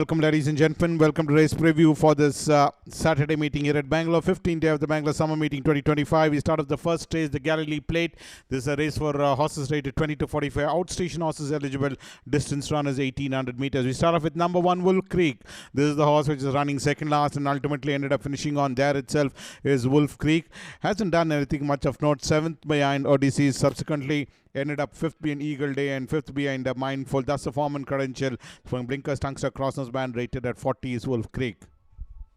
Welcome, ladies and gentlemen. Welcome to race preview for this Saturday meeting here at Bangalore, 15th day of the Bangalore Summer Meeting 2025. We start off the first race, the Galilee Plate. This is a race for horses rated 20 to 45. Outstation horses eligible. Distance run is 1800 meters. We start off with number 1, Wolf Creek. This is the horse which is running second last and ultimately ended up finishing on there itself is Wolf Creek. Hasn't done anything much of note. 7th behind Odysseus. Subsequently ended up 5th behind Eagle Day and 5th behind Mindful. That's the form and credential from Blinkers, Tungster, Crossnose Band. Rated at 40 is Wolf Creek.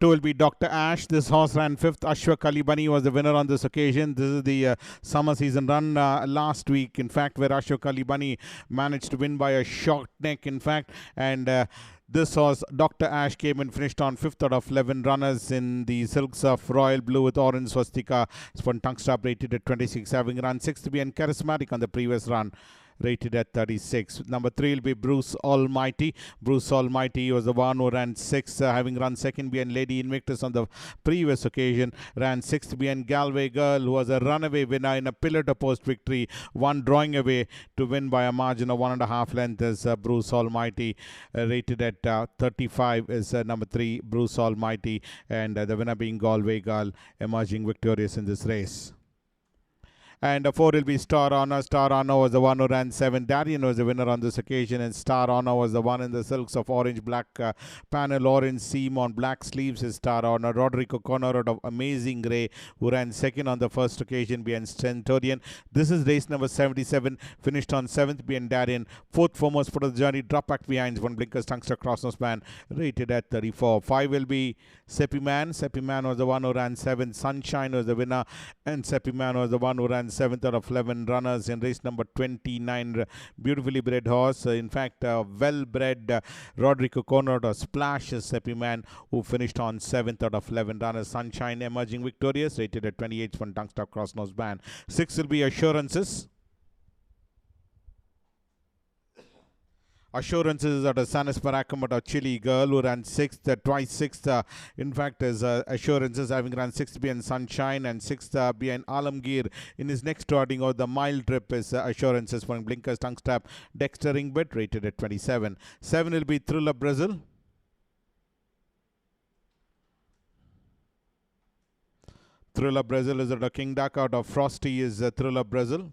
2 will be Dr. Ash. This horse ran 5th. Ashwa Kalibani was the winner on this occasion. This is the summer season run last week, in fact, where Ashwa Kalibani managed to win by a short neck, in fact, and this horse, Dr. Ash, came and finished on 5th out of 11 runners in the Silks of Royal Blue with Orange Swastika. Spun tongue strap rated at 26, having run 6th to be and Charismatic on the previous run. Rated at 36. Number 3 will be Bruce Almighty. Bruce Almighty was the one who ran 6th, having run 2nd behind Lady Invictus on the previous occasion. Ran 6th behind Galway Girl, who was a runaway winner in a pillar to post victory. One drawing away to win by a margin of 1.5 length is Bruce Almighty. Rated at 35 is number 3, Bruce Almighty, and the winner being Galway Girl, emerging victorious in this race. And 4 will be Star Honor. Star Honor was the one who ran 7. Darien was the winner on this occasion, and Star Honor was the one in the Silks of Orange Black panel. Orange seam on black sleeves is Star Honor. Rodrigo Conrad of Amazing Grey, who ran 2nd on the first occasion behind Centurion. This is race number 77. Finished on 7th behind Darien. 4th foremost for the journey. Drop back behind one Blinkers, Tungster, Crossnose Band. Rated at 34. 5 will be Seppi Man. Seppi Man was the one who ran 7th. Sunshine was the winner, and Seppi Man was the one who ran 7th out of 11 runners in race number 29. Beautifully bred horse. In fact, well-bred Rodrigo Conrad or Splash Seppi Man, who finished on 7th out of 11 runners. Sunshine emerging victorious, rated at 28 from Tungster, Crossnose Band. 6 will be Assurances. Assurances at a Sanis Parakamot of Chile Girl, who ran 6th, twice 6th. In fact, is Assurances, having run 6th behind Sunshine and 6th behind Alamgir. In his next starting out, the mile trip is Assurances for Blinkers, Tongue Strap, Dexter Ringbit, rated at 27. 7 will be Thriller Brazil. Thriller Brazil is at a King Duck out of Frosty is Thriller Brazil,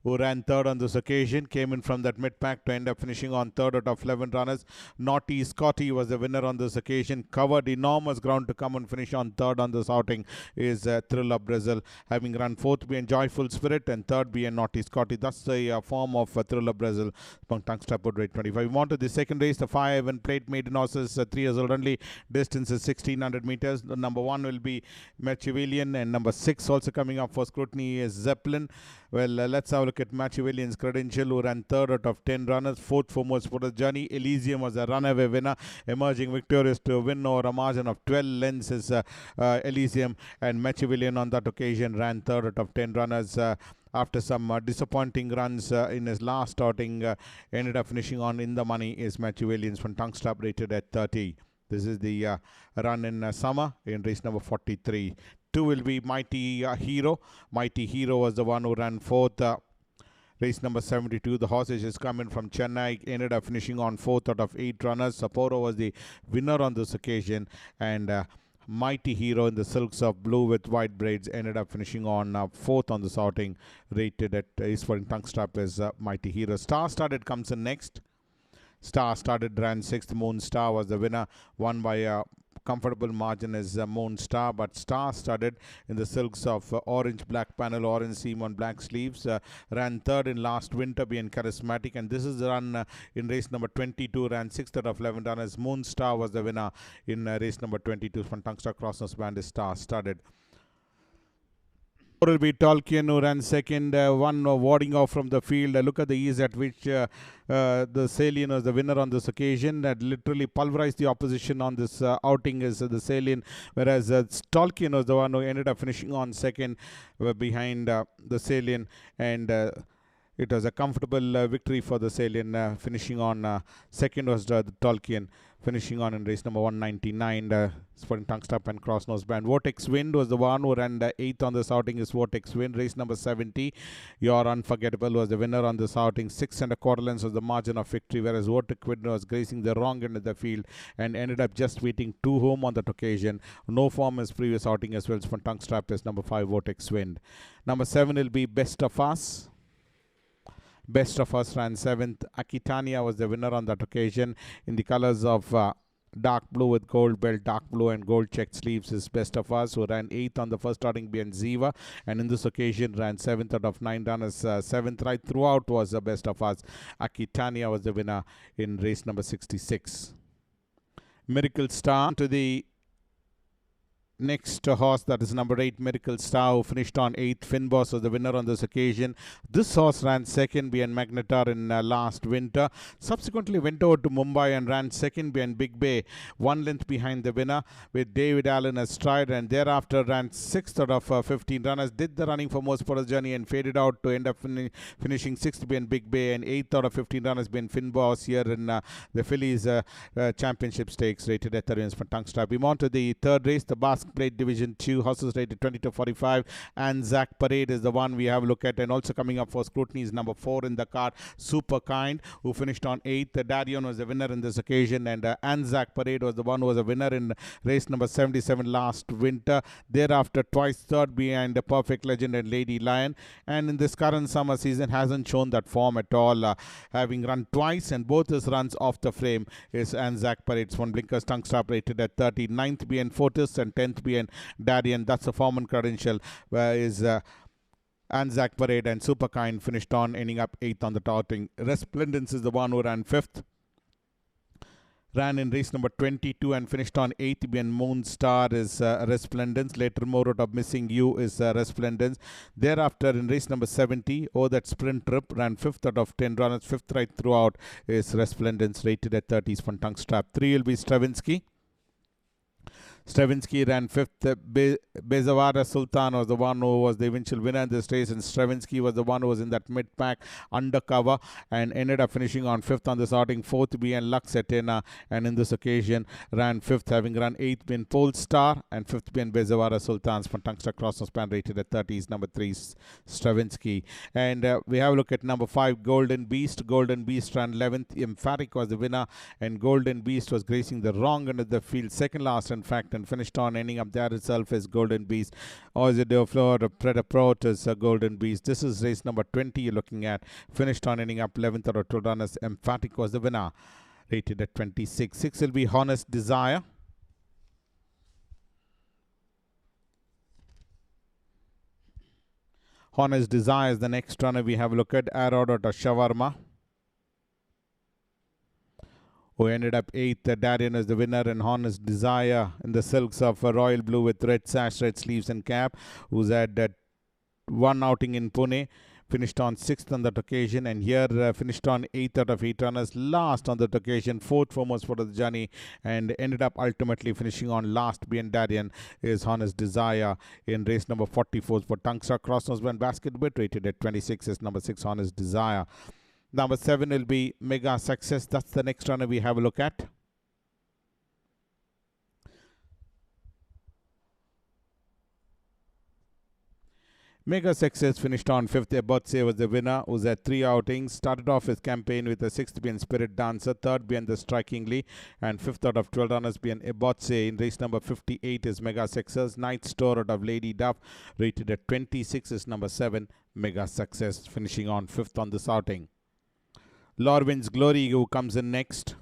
who ran 3rd on this occasion, came in from that mid-pack to end up finishing on 3rd out of 11 runners. Naughty Scotty was the winner on this occasion, covered enormous ground to come and finish on 3rd on this outing is Thriller Brazil, having run 4th behind Joyful Spirit and 3rd behind Naughty Scotty. That's the form of Thriller Brazil. Tongue strap would rate 25. We move on to the second race, the Skyline Plate maiden horses, 3 years old only. Distance is 1600 meters. The number 1 will be Machiavellian, and number 6 also coming up for scrutiny is Zeppelin. Well, let's have a look at Machiavellian's credential, who ran 3rd out of 10 runners. 4th foremost for the journey. Elysium was a runaway winner, emerging victorious to win over a margin of 12 lengths is Elysium, and Machiavellian on that occasion ran 3rd out of 10 runners. After some disappointing runs in his last outing, ended up finishing on in the money is Machiavellian's from Tongue Strap, rated at 30. This is the run in summer in race number 43. 2 will be Mighty Hero. Mighty Hero was the one who ran 4th. Race number 72. The horse is coming from Chennai. Ended up finishing on 4th out of 8 runners. Sapporo was the winner on this occasion. And Mighty Hero in the Silks of Blue with white braids ended up finishing on 4th on this outing. Rated at Eastward Tongue Strap is Mighty Hero. Star Studded comes in next. Star Studded ran 6th. Moon Star was the winner. Won by a comfortable margin is Moon Star, but Star Studded in the Silks of Orange Black panel, orange seam on black sleeves, ran 3rd in last winter being Charismatic, and this is the run in race number 22, ran 6th out of 11 runners. Moon Star was the winner in race number 22 from Tungster, Crossnose Band is Star Studded. Will be Tolkien, who ran 2nd, one warding off from the field. Look at the ease at which the Salian was the winner on this occasion. That literally pulverized the opposition on this outing is the Salian, whereas Tolkien was the one who ended up finishing on 2nd behind the Salian, and it was a comfortable victory for the Salian, finishing on 2nd was the Tolkien. finishing on in race number 199. Spring tongue stop and cross nose band. Vortex Wind was the one who ran 8th on this outing. Is Vortex Wind. Race number 70. Your Unforgettable was the winner on this outing. 6 1/4 lengths was the margin of victory, whereas Vortex Wind was grazing the wrong end of the field and ended up just waiting 2 home on that occasion. No form as previous outing as well. Spring tongue strap is number 5 Vortex Wind. Number 7 will be Best of Us. Best of Us ran 7th. Aquitania was the winner on that occasion in the colors of dark blue with gold belt, dark blue and gold checked sleeves is Best of Us, who ran 8th on the first starting behind Ziva, and in this occasion ran 7th out of 9 runners. 7th right throughout was Best of Us. Aquitania was the winner in race number 66. Miracle Star to the next horse, that is number 8 Miracle Star, who finished on 8th. Finboss was the winner on this occasion. This horse ran 2nd behind Magnetar in last winter. Subsequently went over to Mumbai and ran 2nd behind Big Bay, 1 length behind the winner with David Allen as stride, and thereafter ran 6th out of 15 runners. Did the running for most part of the journey and faded out to end up finishing 6th behind Big Bay, and 8th out of 15 runners behind Finboss here in the Phillies Championship Stakes, rated at 30 minutes for tongue strap. We move on to the third race, the Basque Plate Division 2, horses rated 20 to 45. Anzac Parade is the one we have a look at, and also coming up for scrutiny is number 4 in the card, Super Kind, who finished on 8th. Darion was the winner in this occasion, and Anzac Parade was the one who was a winner in race number 77 last winter. Thereafter, twice third behind the Perfect Legend and Lady Lion, and in this current summer season hasn't shown that form at all, having run twice, and both his runs off the frame is Anzac Parade. One blinkers tongue strap rated at 30. 9th behind Fortis and 10th behind Darian. That's a form and credential, where is Anzac Parade, and Super Kind finished on ending up 8th on the outing. Resplendence is the one who ran 5th. Ran in race number 22 and finished on 8th behind Moon Star is Resplendence. Later more out of Missing You is Resplendence. Thereafter in race number 70, that sprint trip, ran 5th out of 10 runners. 5th right throughout is Resplendence, rated at 30 for tongue strap. 3 will be Stravinsky. Stravinsky ran 5th. Bezawara Sultan was the one who was the eventual winner in this race, and Stravinsky was the one who was in that mid-pack undercover and ended up finishing on 5th on this outing. 4th behind Lux Atena, and in this occasion ran 5th, having run 8th behind Polestar and 5th behind Bezawara Sultans. For Tungster Cross span rated at 30 is number 3 Stravinsky. And we have a look at number 5 Golden Beast. Golden Beast ran 11th. Emphatic was the winner, and Golden Beast was gracing the wrong end of the field, second last in fact, and finished on ending up there itself as Golden Beast. Oise de Fleur, Preda Prot is Golden Beast. This is race number 20 you're looking at. Finished on ending up 11th out of 12 runners. Emphatic was the winner, rated at 26. 6 will be Honest Desire. Honest Desire is the next runner we have a look at. Arrowed out of Shawarma, who ended up 8th. Darian is the winner, and Honest Desire in the silks of royal blue with red sash, red sleeves and cap, who's had one outing in Pune, finished on 6th on that occasion, and here finished on 8th out of 8 runners, last on that occasion, 4th foremost for the journey, and ended up ultimately finishing on last behind Darian is Honest Desire in race number 44 for Tungsta Cross Noseband Basket Bit, rated at 26 is number 6 Honest Desire. Number 7 will be Mega Success. That's the next runner we have a look at. Mega Success finished on 5th. Ebotse was the winner, who's had 3 outings. Started off his campaign with a 6th behind Spirit Dancer, 3rd behind the Strikingly, and 5th out of 12 runners behind Ebotse. In race number 58 is Mega Success. 9th store out of Lady Duff, rated at 26 is number 7 Mega Success, finishing on 5th on this outing. Lorwin's Glory, who comes in next,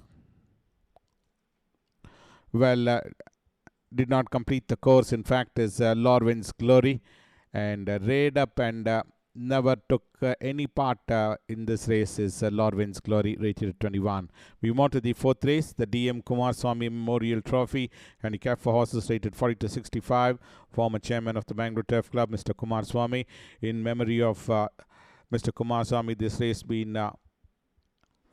well, did not complete the course. In fact, is Lorwin's Glory, and reared up and never took any part in this race is Lorwin's Glory, rated at 21. We move on to the 4th race, the DM Kumaraswamy Memorial Trophy, handicap for horses rated 40 to 65. Former chairman of the Bangalore Turf Club, Mr. Kumaraswamy. In memory of Mr. Kumaraswamy, this race being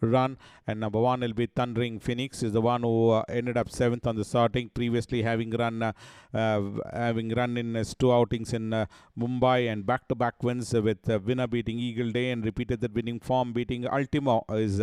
run, and number 1 will be Thundering Phoenix, is the one who ended up 7th on the starting, previously having run in his 2 outings in Mumbai, and back-to-back wins with winner beating Eagle Day, and repeated that winning form, beating Ultimo is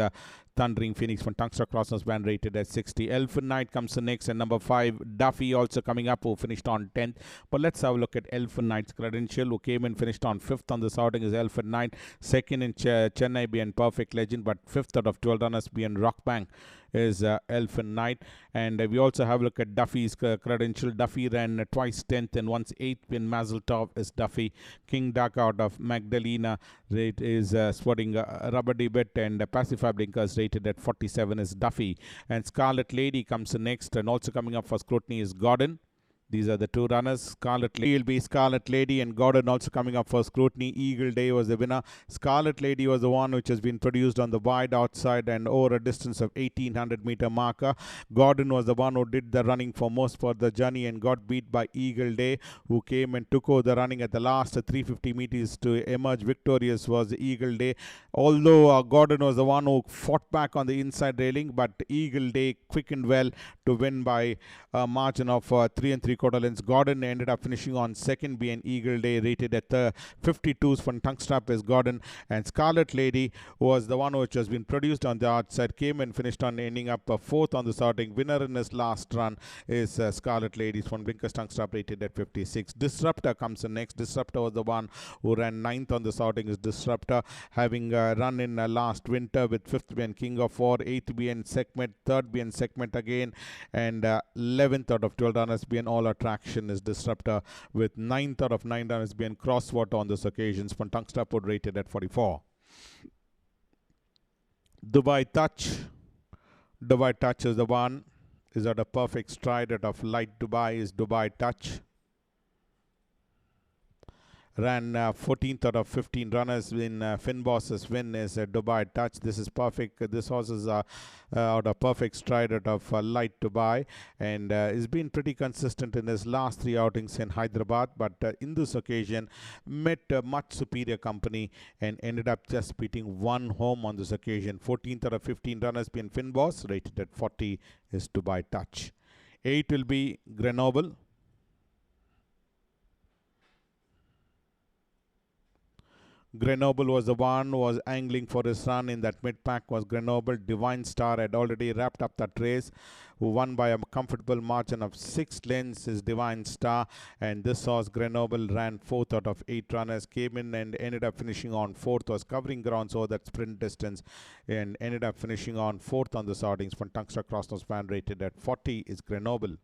Thundering Phoenix from Tungsten Crossers band rated at 60. Elfin Knight comes to next, and number 5 Div-I also coming up, who finished on 10th. But let's have a look at Elfin Knight's credential, who came in finished on 5th on this outing is Elfin Knight. Second in Chennai being Perfect Legend, but 5th out of 12 runners being Rockbank is Elfin Knight. And we also have a look at Duffy's credential. Duffy ran twice 10th and once 8th in Mazeltov is Duffy. King Duck out of Magdalena rate is sporting Rubber Bit, and Pacify Blinkers rated at 47 is Duffy. And Scarlet Lady comes next, and also coming up for scrutiny is Gordon. These are the two runners. Scarlet Lady will be Scarlet Lady, and Gordon also coming up for scrutiny. Eagle Day was the winner. Scarlet Lady was the one which has been produced on the wide outside and over a distance of 1800 meter marker. Gordon was the one who did the running for most for the journey and got beat by Eagle Day, who came and took over the running at the last 350 meters to emerge victorious was Eagle Day. Although Gordon was the one who fought back on the inside railing, but Eagle Day quickened well to win by a margin of 3 3/4 lengths. Gordon ended up finishing on second, being Eagle Day rated at 52s from Tungstrap is Gordon. And Scarlet Lady was the one which has been produced on the outside, came and finished on ending up 4th on the starting. Winner in his last run is Scarlet Lady from Blinkers Tungstrap rated at 56. Disruptor comes in next. Disruptor was the one who ran 9th on the starting is Disruptor, having run in last winter with 5th being King of War, 8th being Segment, 3rd being Segment again, and 11th out of 12 runners being All Attraction is Disruptor, with 9th out of 9 runners being Crosswater on this occasion. From Tungstrap would rated at 44. Dubai Touch. Dubai Touch is the one, is at a perfect stride out of Light Dubai is Dubai Touch. Ran 14th out of 15 runners in Finboss's win is Dubai Touch. This is perfect. This horse is out of perfect stride out of Light Dubai, and has been pretty consistent in his last 3 outings in Hyderabad, but in this occasion met much superior company and ended up just beating one home on this occasion. 14th out of 15 runners being Finboss, rated at 40 is Dubai Touch. 8 will be Grenoble. Grenoble was the one who was angling for his run in that mid-pack was Grenoble. Divine Star had already wrapped up that race, who won by a comfortable margin of 6 lengths is Divine Star. And this horse Grenoble ran 4th out of 8 runners, came in and ended up finishing on 4th, was covering grounds over that sprint distance and ended up finishing on 4th on the startings. From Tungsten Crossnose band rated at 40 is Grenoble.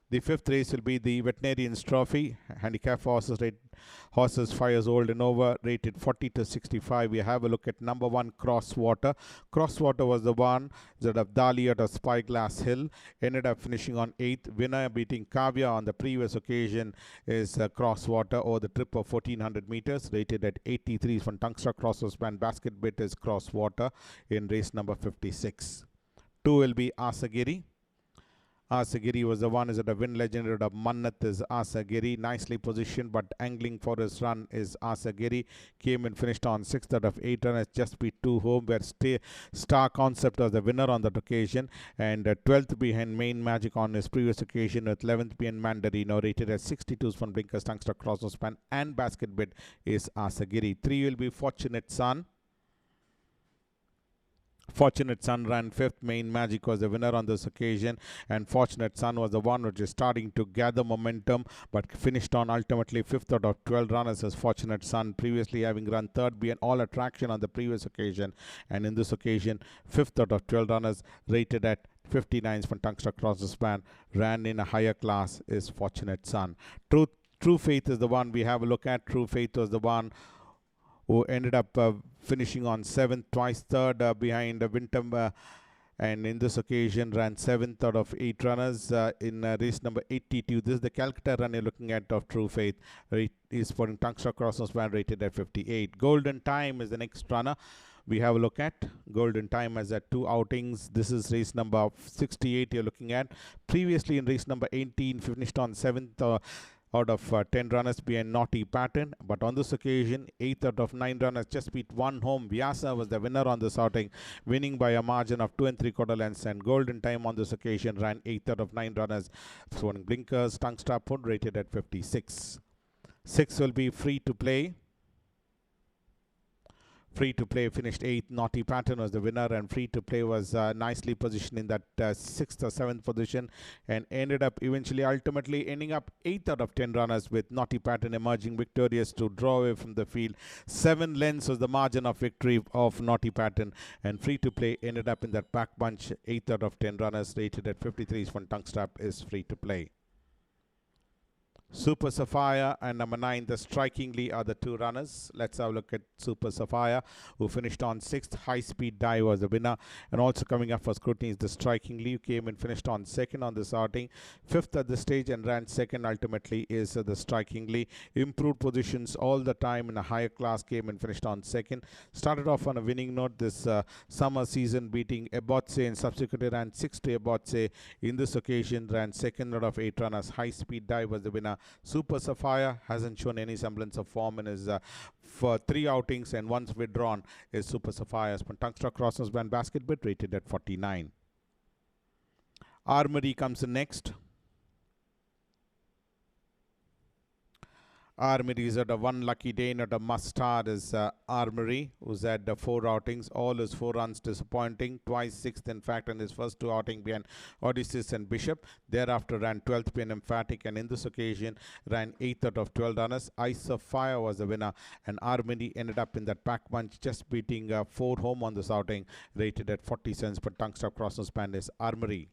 The 5th race will be the Veterinarian's Trophy. Handicap horses 5 years old and over, rated 40 to 65. We have a look at number 1 Crosswater. Crosswater was the one that of Dali at a Spyglass Hill. Ended up finishing on 8th. Winner beating Kavya on the previous occasion is Crosswater over the trip of 1400 meters, rated at 83 from Tungsten Crossers band. Basket bit is Crosswater in race number 56. 2 will be Asagiri. Asagiri was the one is at a win legend of Mannat is Asagiri. Nicely positioned, but angling for his run is Asagiri. Came and finished on 6th out of 8 runners, just beat 2 home, where Star Concept was the winner on that occasion. And 12th behind Main Magic on his previous occasion, with 11th behind Mandarino, rated at 62s from Blinkers, Tungster, Crossnose Span, and Basket Bit is Asagiri. 3 will be Fortunate Son. Fortunate Son ran 5th. Main Magic was the winner on this occasion, and Fortunate Son was the one which is starting to gather momentum, but finished on ultimately 5th out of 12 runners as Fortunate Son, previously having run 3rd being All Attraction on the previous occasion, and in this occasion 5th out of 12 runners, rated at 59s from Tungsten Crossnose Span, ran in a higher class is Fortunate Son. True Faith is the one we have a look at. True Faith was the one who ended up finishing on 7th, twice 3rd behind Winter, and in this occasion ran 7th out of 8 runners in race number 82. This is the Calcutta run you're looking at of True Faith. Is for Tungsten Crossnose band, rated at 58. Golden Time is the next runner we have a look at. Golden Time has had 2 outings. This is race number 68 you're looking at. Previously in race number 18, finished on 7th out of 10 runners behind Naughty Pattern, but on this occasion 8th out of 9 runners, just beat 1 home. Vyasa was the winner on this outing, winning by a margin of 2 3/4 lengths, and Golden Time on this occasion ran 8th out of 9 runners, throwing Blinkers, Tungsten Put, rated at 56. 6 will be Free to Play. Free to Play finished 8th. Naughty Pattern was the winner, and Free to Play was nicely positioned in that 6th or 7th position and ended up ultimately ending up 8th out of 10 runners, with Naughty Pattern emerging victorious to draw away from the field. 7 lengths was the margin of victory of Naughty Pattern, and Free to Play ended up in that back bunch. 8th out of 10 runners rated at 53 for tongue strap is Free to Play. Super Sapphire and number 9, the Strikingly, are the 2 runners. Let's have a look at Super Sapphire, who finished on 6th. High Speed Dive was the winner, and also coming up for scrutiny is the Strikingly, who came and finished on 2nd on this outing. 5th at the stage and ran 2nd ultimately is the Strikingly. Improved positions all the time in a higher class, came and finished on 2nd. Started off on a winning note this summer season, beating Ebotse, and subsequently ran 6th to Ebotse. In this occasion, ran 2nd out of 8 runners. High Speed Dive was the winner. Super Sapphire hasn't shown any semblance of form in his for 3 outings, and once withdrawn is Super Sapphire's Tungstruck Crossnose Band basket bid rated at 49. Armory comes in next. Armory is at a one lucky day, not a must start is Armory, who's had 4 outings. All his 4 runs disappointing. Twice 6th, in fact, in his first 2 outings behind Odysseus and Bishop. Thereafter ran 12th behind Emphatic, and in this occasion ran 8th out of 12 runners. Ice of Fire was the winner, and Armory ended up in that pack bunch, just beating 4 home on this outing, rated at 40 cents per Tungstruck Crossnose Band is Armory.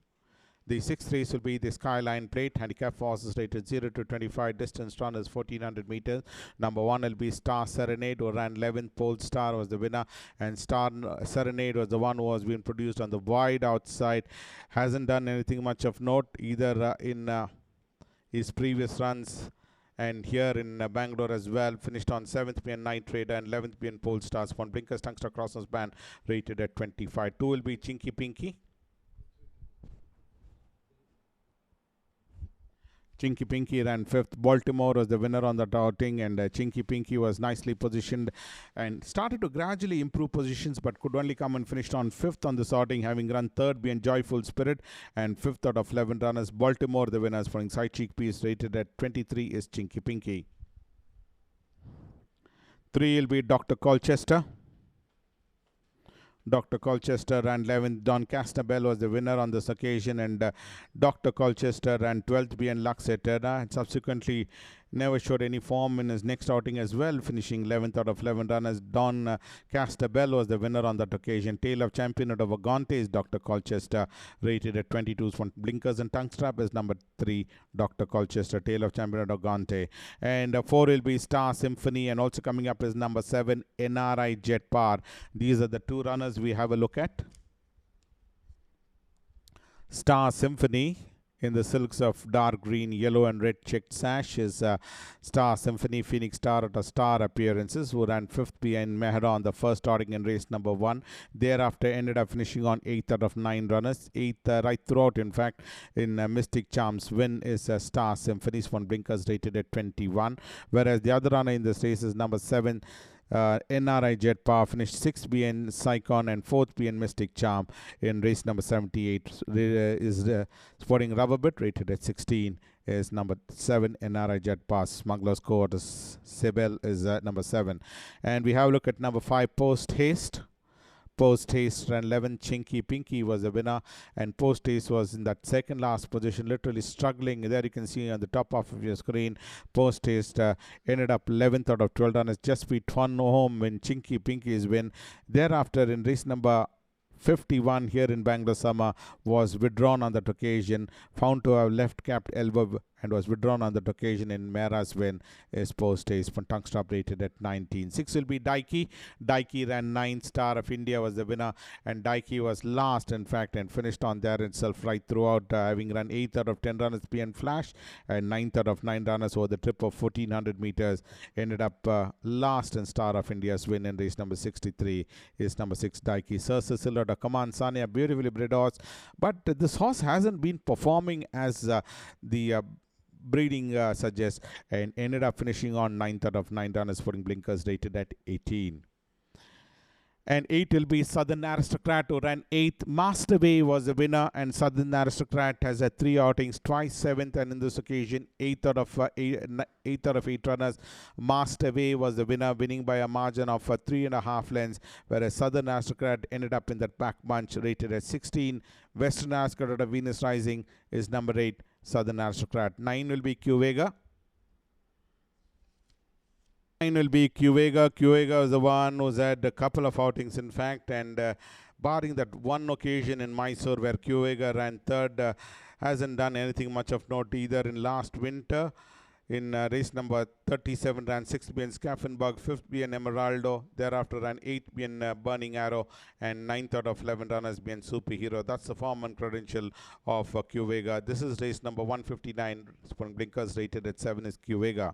The 6th race will be the Skyline Plate. Handicap for horses rated 0 to 25. Distance run is 1400 meters. Number 1 will be Star Serenade, who ran 11th. Pole Star was the winner, and Star Serenade was the one who was being produced on the wide outside. Hasn't done anything much of note either in his previous runs, and here in Bangalore as well. Finished on 7th behind Night Trader and 11th behind Pole Stars. One Blinkers Tungstruck Crossnose Band rated at 25. 2 will be Chinky Pinky. Chinky Pinky ran 5th. Baltimore was the winner on that outing, and Chinky Pinky was nicely positioned and started to gradually improve positions, but could only come and finished on 5th on this outing, having run 3rd behind Joyful Spirit, and 5th out of 11 runners. Baltimore the winners for Inside Chickpeas, rated at 23 is Chinky Pinky. 3 will be Dr. Colchester. Dr. Colchester ran 11th. Don Castabell was the winner on this occasion, and Dr. Colchester ran 12th behind Lux Eterna, and subsequently never showed any form in his next outing as well, finishing 11th out of 11 runners. Don Castabell was the winner on that occasion. Tail of Champion out of Agante is Dr. Colchester, rated at 22. From Blinkers and Tongue Strap is number 3, Dr. Colchester, Tail of Champion out of Agante. And 4 will be Star Symphony, and also coming up is number 7, NRI Jet Power. These are the 2 runners we have a look at. Star Symphony, in the silks of dark green, yellow and red checked sash, is Star Symphony Phoenix Star at a Star Appearances, who ran 5th behind Mehra on the first outing in race number 1. Thereafter ended up finishing on 8th out of 9 runners. 8th right throughout, in fact, in Mystic Charms win is Star Symphony's one Blinkers, rated at 21. Whereas the other runner in this race is number 7, NRI Jet Power, finished 6th behind Psychon and 4th behind Mystic Charm in race number 78. Is Sporting Rubber Bit, rated at 16 is number 7, NRI Jet Power. Smuggler's Court Sibel is number 7. And we have a look at number 5, Post Haste. Post Haste ran 11th. Chinky Pinky was the winner, and Post Haste was in that second last position, literally struggling. There you can see on the top half of your screen, Post Haste ended up 11th out of 12 runners, just beat one home in Chinky Pinky's win. Thereafter in race number 51 here in Bangalore Summer was withdrawn on that occasion, found to have left capped elbow, and was withdrawn on that occasion in Mehra's win is Post Haste from Tongue Strap, rated at 19. 6 will be Daiki. Daiki ran 9th. Star of India was the winner, and Daiki was last, in fact, and finished on there itself right throughout, having run 8th out of 10 runners behind Flash, and 9th out of 9 runners over the trip of 1400 meters. Ended up last in Star of India's win in race number 63 is number 6, Daiki. Sir Cecil Command Sania, beautifully bred horse, but this horse hasn't been performing as the breeding suggests, and ended up finishing on 9th out of 9 runners, putting Blinkers, rated at 18. And 8 will be Southern Aristocrat, who ran 8th. Masterway was the winner, and Southern Aristocrat has had 3 outings, twice 7th, and in this occasion 8th out of 8 runners. Masterway was the winner, winning by a margin of 3.5 lengths, whereas Southern Aristocrat ended up in that back bunch, rated at 16. Western Aristocrat of Venus Rising is number 8, Southern Aristocrat. 9 will be Q-Vega. 9 will be Q-Vega. Q-Vega is the one who's had a couple of outings, in fact, and barring that one occasion in Mysore where Q-Vega ran 3rd, hasn't done anything much of note either. In last winter, in race number 37, ran 6th being Scaffenberg, 5th being Emeraldo, thereafter ran 8th being Burning Arrow, and 9th out of 11 runners being Superhero. That's the form and credential of Q-Vega. This is race number 159. Blinkers rated at 7 is Q-Vega.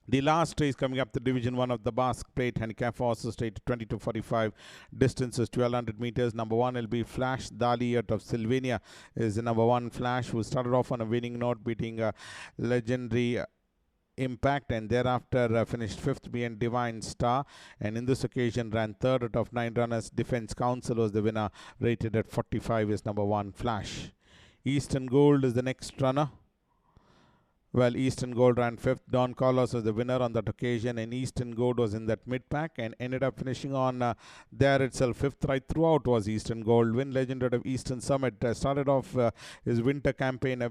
The last race coming up, the Division 1 of the Basque Plate handicap for horses, rated 20-45. Distance is 1200 meters. Number 1 will be Flash Dali out of Sylvania. Is the number 1 Flash, who started off on a winning note, beating legendary Impact, and thereafter finished 5th being Divine Star, and in this occasion ran 3rd out of 9 runners. Defense Council was the winner, rated at 45 is number 1 Flash. Eastern Gold is the next runner. Well, Eastern Gold ran 5th. Don Carlos was the winner on that occasion, and Eastern Gold was in that mid-pack and ended up finishing on there itself. 5th right throughout was Eastern Gold. Win legend out of Eastern Summit started off his winter campaign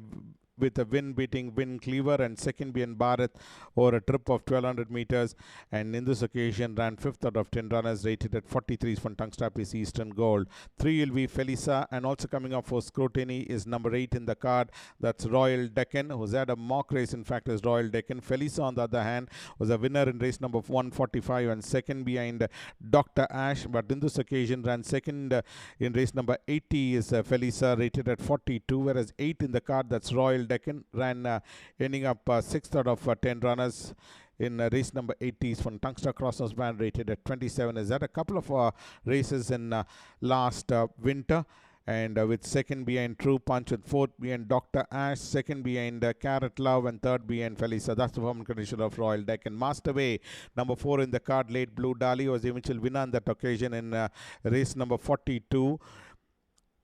with a win beating Win Cleaver, and second being Bharat over a trip of 1200 meters, and in this occasion ran 5th out of 10 runners, rated at 43 from tongue strap is Eastern Gold. 3 will be Felisa, and also coming up for scrutiny is number 8 in the card, that's Royal Deccan, who's had a mock race, in fact, is Royal Deccan. Felisa, on the other hand, was a winner in race number 145 and second behind Dr. Ash, but in this occasion ran second in race number 80 is Felisa, rated at 42, whereas 8 in the card, that's Royal Deccan, ran ending up 6th out of 10 runners in race number 80s from Tungsten Crossers band, rated at 27. Has had a couple of races in last winter, and with second behind True Punch, with fourth behind Dr. Ash, second behind Carrot Love, and third behind Felisa. That's the form and condition of Royal Deccan. Masterway, number 4 in the card, Late Blue Dali, was the eventual winner on that occasion in race number 42.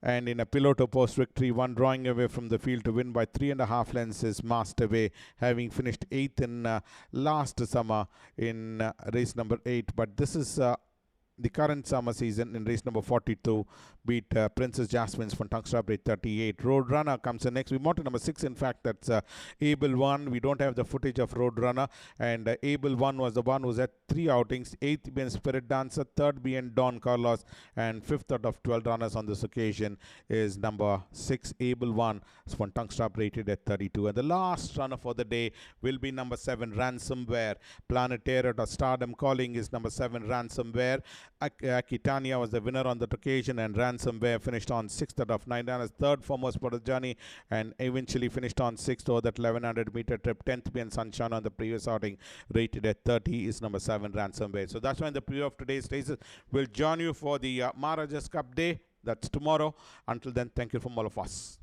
And in a pillow to post victory, one drawing away from the field to win by 3.5 lengths is Masterway, having finished 8th in last summer in race number 8. But this is the current summer season in race number 42, beat Princess Jasmine's from Tungstrap rate 38. Roadrunner comes in next. We want to number 6, in fact, that's Able One. We don't have the footage of Roadrunner, and Able One was the one who's had 3 outings. 8th being Spirit Dancer, 3rd being Don Carlos, and 5th out of 12 runners on this occasion is number 6, Able One, from Tungstrap rated at 32. And the last runner for the day will be number 7, Ransomware. Planetary or Stardom Calling is number 7, Ransomware. Akitania was the winner on that occasion, and Ransomware finished on 6th out of 9 runners, 3rd foremost for the journey, and eventually finished on 6th over that 1100 meter trip. 10th being Sunshine on the previous outing, rated at 30 is number 7, Ransomware. So that's why in the preview of today's races, we'll join you for the Maharajas Cup Day. That's tomorrow. Until then, thank you from all of us.